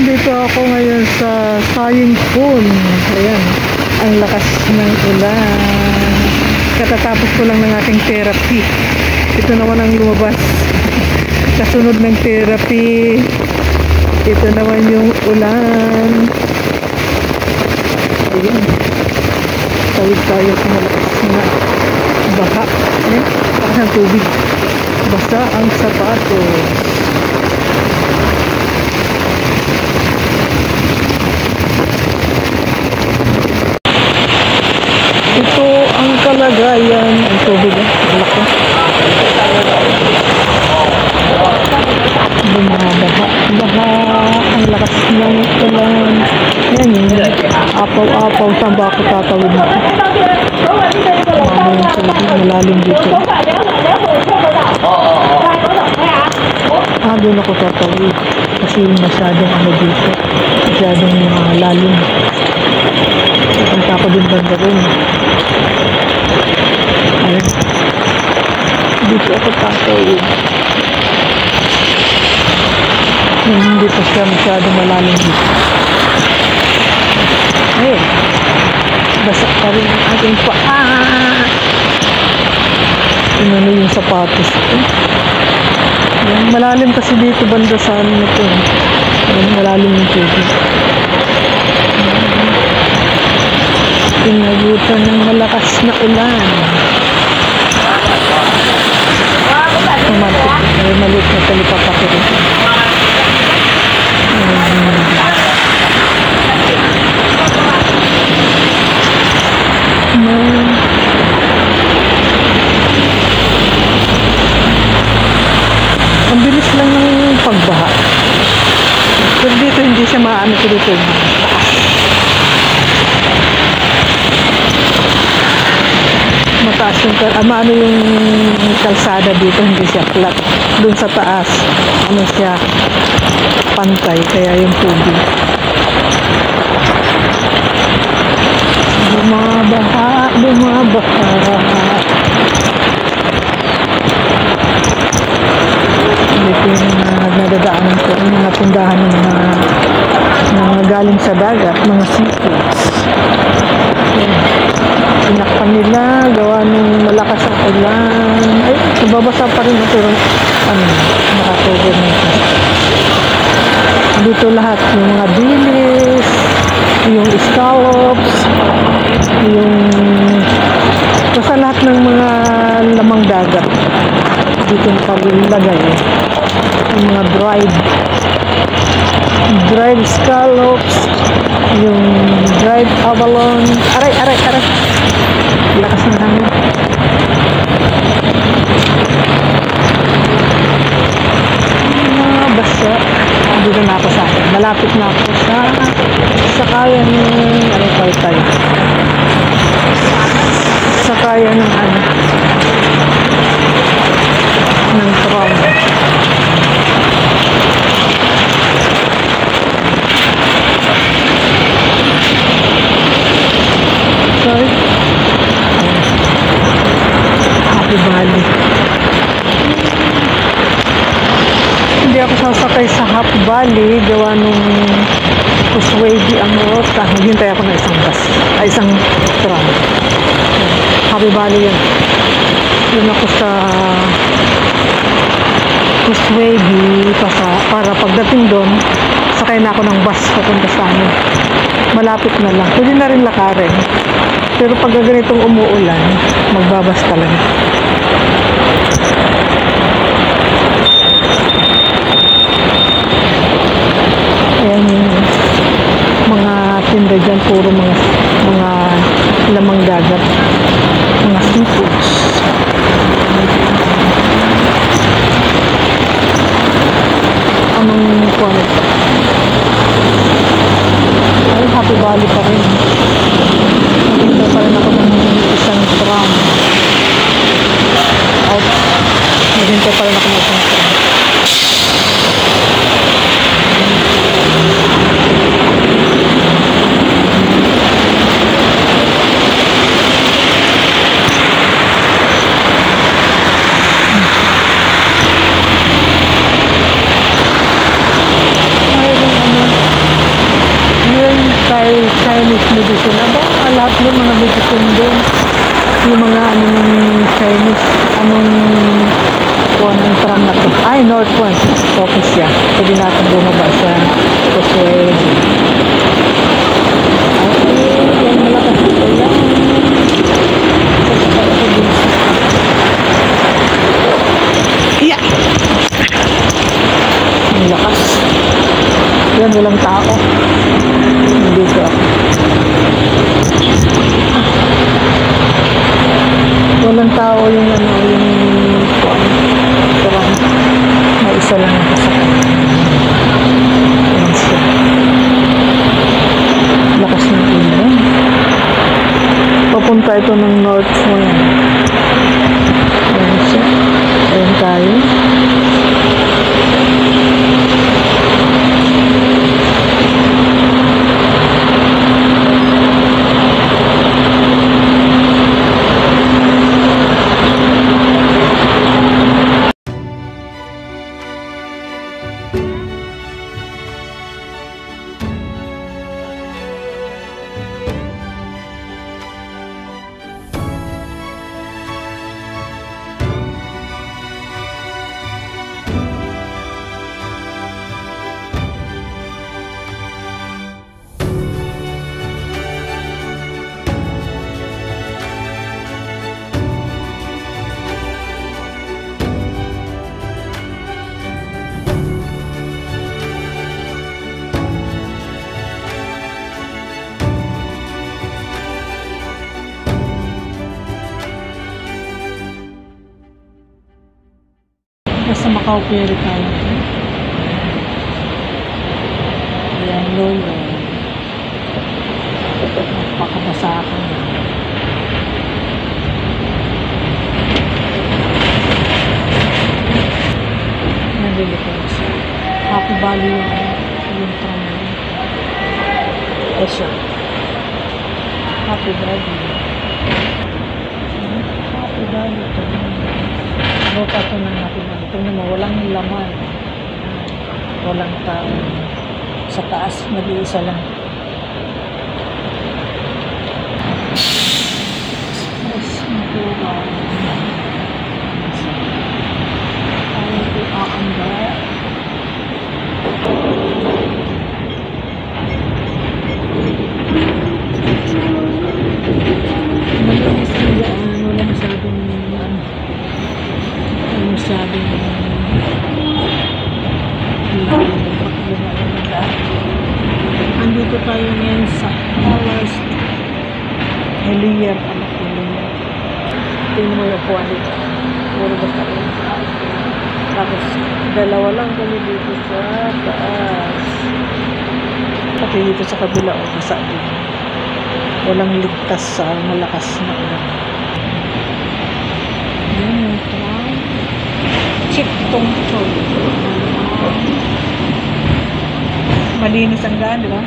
Nandito ako ngayon sa Saying Pool. Ayan, ang lakas ng ulan. Katatapos ko lang ng aking therapy. Ito naman ang lumabas. Kasunod ng therapy. Ito naman yung ulan. Ayan. Tawid tayo sa malakas na baha. Ayan, lakas ng tubig. Basta ang sapatos. Ito ang kalagayan ng tubig. Laki. Bumabaha. Baha. Ang lakas ng ulan. Yan yun. Apaw-apaw. Saan ba ako tatawid na? Mamaya sila. Malalim dito. Doon ako tatawid. Kasi masyadong ano dito. Masyadong lalim. Punta ko din banda rin. Ayan. Dito ako tatawid. Hindi pa siya masyadong malalim dito. Ayan. Basak pa rin ang aking paa. Inano yung sapatos ko. Ayan. Malalim kasi dito banda sa ano ito. Ayan. Malalim yung tubig. Pinagutan ng malakas na ulan. May maliit na talipapa ko rin. Ang bilis lang ng pagbaha. Pero dito hindi siya maano ko dito. Mataas yung ano yung kalsada dito, hindi siya flat. Doon sa taas, ano siya, pantay, kaya yung tubig. Bumabaha, bumabaha. Dito yung nadadaanan ko, yung mga tindahan ng mga galing sa dagat, mga seafoods. Pinakpan nila, gawa ng malakas ang ulan. Ay, nababasa pa rin ito. Nakatover na ito. Dito lahat, yung mga dilis, yung scallops, yung basta lahat ng mga lamang dagat. Dito yung paglagay. Yung mga dried scallops, yung dried abalone. Aray! Lakas ng hangin. Basta dito na ako sa akin. Malapit na ako sa kaya ng ano tayo. Sa kaya ng ano ng tram. Sorry. Happy Valley. Hindi ako sasakay sa Happy Valley. Gawa nung Puswaydi ang rota. Maghintay ako ng isang bus. Ay, isang tram. Happy Valley yun. Yun ako sa Puswaydi para pagdating doon, sakay na ako ng bus papunta sa amin. Malapit na lang. Pwede na rin lakarin. Pero pag ganitong umuulan, magbabas talaga. Ayan yung mga tinda dyan, puro mga lamang dagat, mga seafoods. Anong quality? Ay, Happy Valley pa rin. Maganda pa rin ako ng isang tram. Maganda pa rin ako ng isang tram. Chinese. Anong kuha ng tram na to? Ay, North One. Focus siya. Pwede natin bumaba sa Cosway. Okay, yan malakas ito yan. Yeah! Ang lakas. Yan, walang tao. Dito ako. Walang tao yung ano, yung kuwan. Parang may isa lang ang kasakay. Yan siya. Lakas ng ulan. Papunta ito ng North Point. Yan siya. Ayan tayo. Nasa Macau Ferry tayo. Ayan, lolo. Napakabasa ako. Nabili ko siya. Happy Valley yung tram. Eh siya. Happy Valley. Happy Valley ito. Ruta ito ng Happy Valley. Tingnan mo, walang laman. Walang tao. Sa taas, nag-iisa lang. Mas nakuha. Ayaw ko aanda. Malinis ang daan. Wala masyadong andito tayo ngayon sa Flowers Helier. Tingnan mo yung kuha dito. Puro basta rin. Tapos dalawa lang kami dito sa taas. Pati dito sa kabila o basa din. Walang ligtas sa malakas na ulan. Chip tong chol. Malinis ang daan, di ba?